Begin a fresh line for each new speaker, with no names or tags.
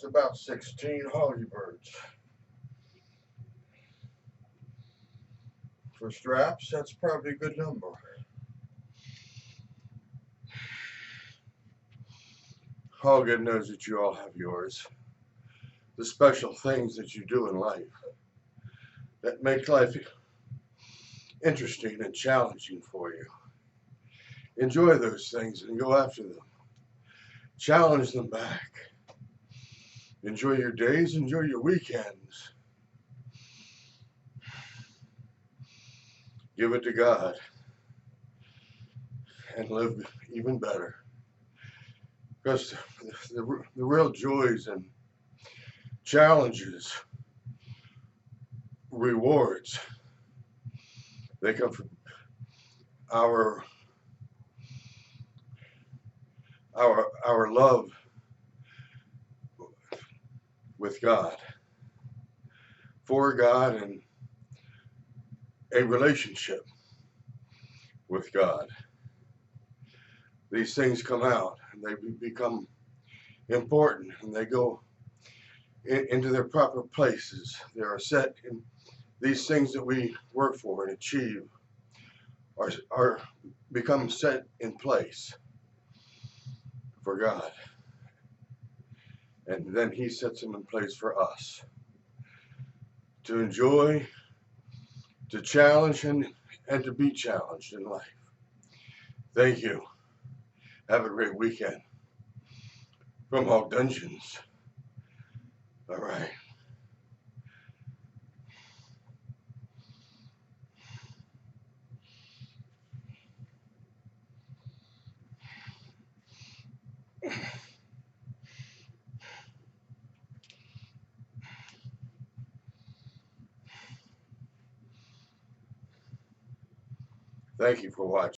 That's about 16 hoggy birds. For straps, that's probably a good number. Hogg Ed knows that you all have yours. The special things that you do in life that make life interesting and challenging for you. Enjoy those things and go after them. Challenge them back. Enjoy your days, enjoy your weekends. Give it to God and live even better. Because the real joys and challenges, rewards, they come from our love with God, for God, and a relationship with God. These things come out and they become important and they go into their proper places. They are set in these things that we work for and achieve are become set in place for God. And then He sets them in place for us to enjoy, to challenge, and to be challenged in life. Thank you. Have a great weekend. From Hogg Dungeons. All right. Thank you for watching.